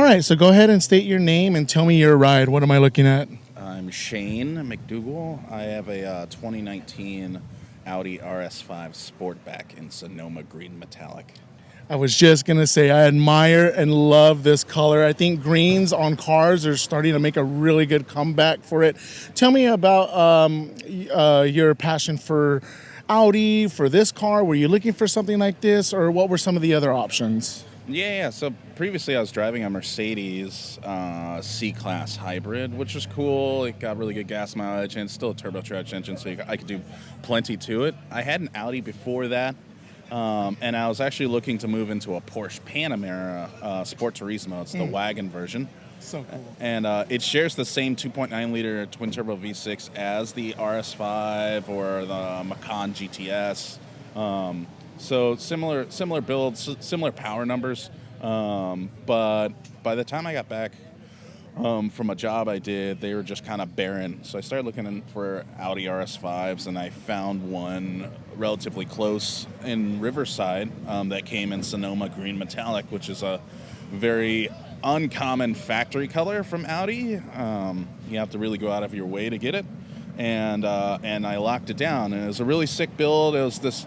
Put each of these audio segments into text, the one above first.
right, so go ahead and state your name and tell me your ride. What am I looking at? I'm Shane McDougall. I have a 2019 Audi RS5 Sportback in Sonoma Green Metallic. I was just going to say I admire and love this color. I think greens on cars are starting to make a really good comeback for it. Tell me about your passion for Audi, for this car. Were you looking for something like this, or what were some of the other options? Yeah, so previously I was driving a Mercedes C-Class hybrid, which was cool. It got really good gas mileage, and it's still a turbocharged engine, so I could do plenty to it. I had an Audi before that, and I was actually looking to move into a Porsche Panamera Sport Turismo. It's the wagon version. So cool. And it shares the same 2.9-liter twin-turbo V6 as the RS5 or the Macan GTS. So similar builds, similar power numbers. But by the time I got back from a job I did, they were just kind of barren. So I started looking for Audi RS5s, and I found one relatively close in Riverside that came in Sonoma Green Metallic, which is a very uncommon factory color from Audi. You have to really go out of your way to get it. And I locked it down, and it was a really sick build. It was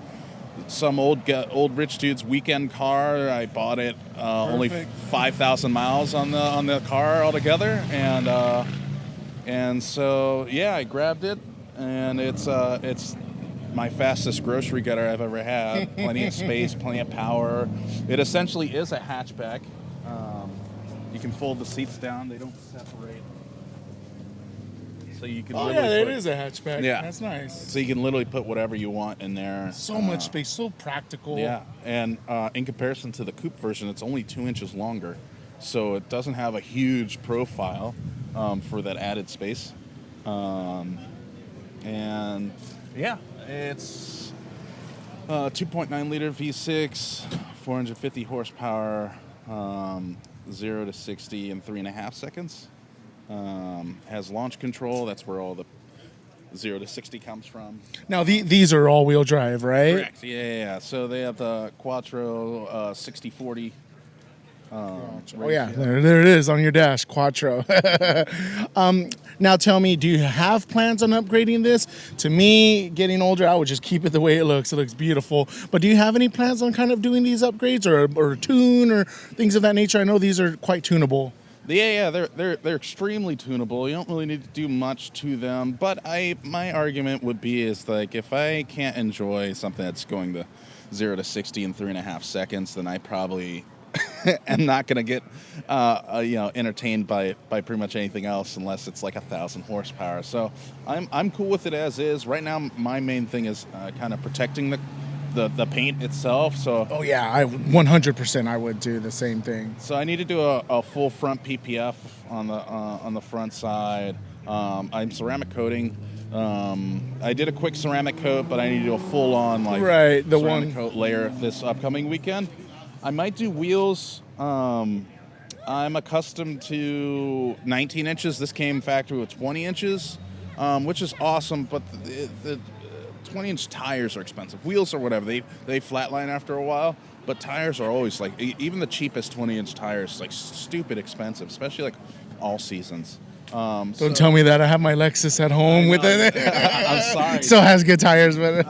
some old rich dude's weekend car. I bought it only 5,000 miles on the car altogether, and so yeah, I grabbed it, and it's my fastest grocery getter I've ever had. Plenty of space, plenty of power. It essentially is a hatchback. You can fold the seats down; they don't separate. So you can it is a hatchback. Yeah. That's nice. So you can literally put whatever you want in there. So much space, so practical. Yeah, and in comparison to the coupe version, it's only 2 inches longer. So it doesn't have a huge profile for that added space. And yeah, it's 2.9-liter V6, 450 horsepower, 0 to 60 in 3.5 seconds. Has launch control. That's where all the 0 to 60 comes from. Now, these are all-wheel drive, right? Correct. Yeah. So they have the Quattro 60/40. Oh, yeah. There it is on your dash, Quattro. Now, tell me, do you have plans on upgrading this? To me, getting older, I would just keep it the way it looks. It looks beautiful. But do you have any plans on kind of doing these upgrades or tune or things of that nature? I know these are quite tunable. Yeah, they're extremely tunable. You don't really need to do much to them. But my argument would be is like if I can't enjoy something that's going to 0 to 60 in 3.5 seconds, then I probably am not going to get entertained by pretty much anything else unless it's like 1,000 horsepower. So I'm cool with it as is. Right now, my main thing is kind of protecting the paint itself. So I 100% I would do the same thing. So I need to do a full front PPF on the front side. I'm ceramic coating. I did a quick ceramic coat, but I need to do a full on ceramic coat layer this upcoming weekend. I might do wheels. I'm accustomed to 19 inches. This came factory with 20 inches, which is awesome, but the 20-inch tires are expensive. Wheels or whatever, they flatline after a while, but tires are always like, even the cheapest 20-inch tires, like stupid expensive, especially like all seasons. Don't tell me that. I have my Lexus at home with it. I'm sorry. Still has good tires, but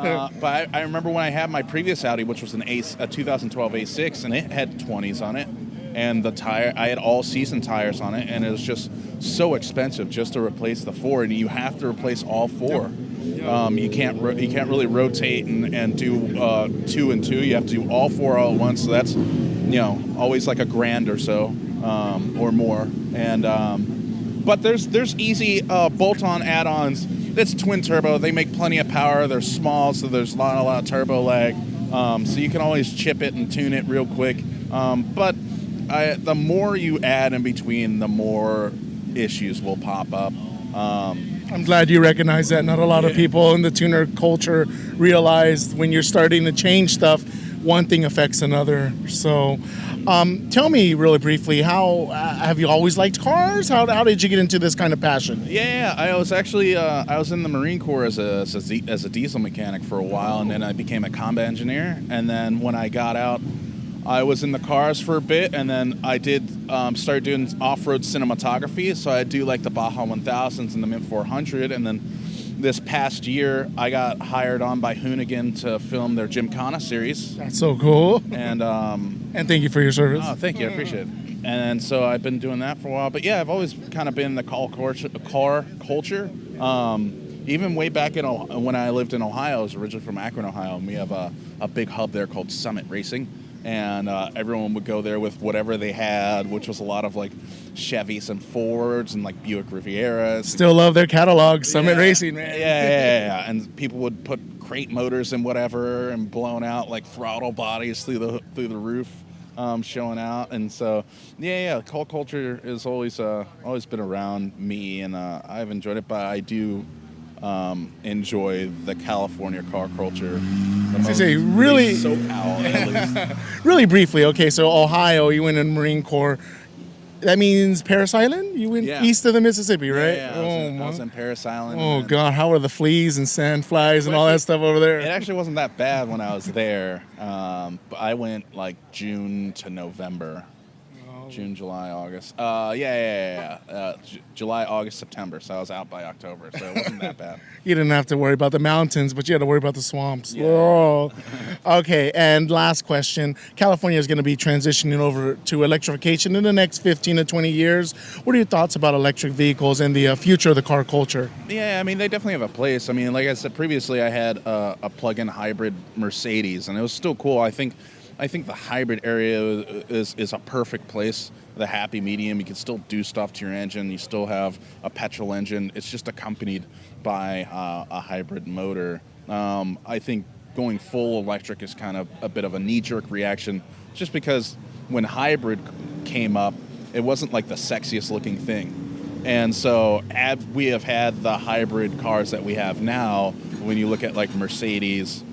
I remember when I had my previous Audi, which was a 2012 A6, and it had 20s on it, and I had all-season tires on it, and it was just so expensive just to replace the four, and you have to replace all four. You can't really rotate and do 2 and 2. You have to do all four all at once. So that's always like $1,000 or so or more. And but there's easy bolt-on add-ons. It's twin turbo. They make plenty of power. They're small, so there's not a lot of turbo lag. So you can always chip it and tune it real quick. But the more you add in between, the more issues will pop up. I'm glad you recognize that. Not a lot of people in the tuner culture realize when you're starting to change stuff, one thing affects another. So tell me really briefly, how have you always liked cars? How did you get into this kind of passion? Yeah, I was actually I was in the Marine Corps as a diesel mechanic for a while, and then I became a combat engineer. And then when I got out, I was in the cars for a bit, and then I did start doing off-road cinematography. So I do like the Baja 1000s and the Mint 400, and then this past year I got hired on by Hoonigan to film their Gymkhana series. That's so cool. And thank you for your service. oh, thank you, I appreciate it. And so I've been doing that for a while. But yeah, I've always kind of been in the car culture. Even way back when I lived in Ohio, I was originally from Akron, Ohio, and we have a big hub there called Summit Racing. And everyone would go there with whatever they had, which was a lot of like Chevys and Fords and like Buick Rivieras. Still love their catalog, Summit Racing, man. Yeah. And people would put crate motors and whatever and blowing out like throttle bodies through the roof, showing out. And so car culture has always been around me, and I've enjoyed it. But I do enjoy the California car culture. Really SoCal, at least. Really briefly, okay, so Ohio, you went in Marine Corps. That means Parris Island? You went east of the Mississippi, right? Yeah, I was in Parris Island. Oh, God, how are the fleas and sand flies and all that stuff over there? It actually wasn't that bad when I was there. But I went like June to November. June, July, August. July, August, September. So I was out by October, so it wasn't that bad. You didn't have to worry about the mountains, but you had to worry about the swamps. Yeah. Oh. Okay, and last question. California is going to be transitioning over to electrification in the next 15 to 20 years. What are your thoughts about electric vehicles and the future of the car culture? Yeah, I mean, they definitely have a place. I mean, like I said previously, I had a plug-in hybrid Mercedes, and it was still cool. I think the hybrid area is a perfect place, the happy medium. You can still do stuff to your engine. You still have a petrol engine. It's just accompanied by a hybrid motor. I think going full electric is kind of a bit of a knee-jerk reaction, just because when hybrid came up, it wasn't like the sexiest looking thing. And so we have had the hybrid cars that we have now, when you look at like Mercedes,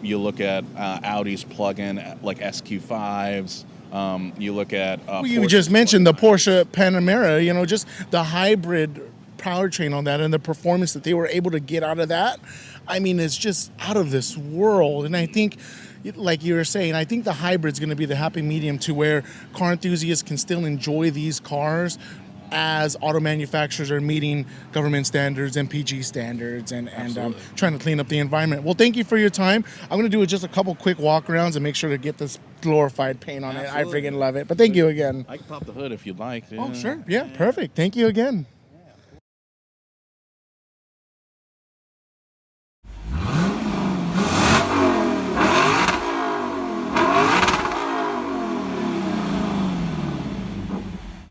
you look at Audi's plug-in like SQ5s. You look at you just mentioned the Porsche Panamera. Just the hybrid powertrain on that and the performance that they were able to get out of that. I mean, it's just out of this world. And I think, like you were saying, I think the hybrid's going to be the happy medium to where car enthusiasts can still enjoy these cars as auto manufacturers are meeting government standards, MPG standards, and trying to clean up the environment. Well, thank you for your time. I'm going to do just a couple quick walk arounds and make sure to get this glorified paint on it. I freaking love it. But thank you again. I can pop the hood if you'd like. Oh, sure. Yeah, perfect. Thank you again.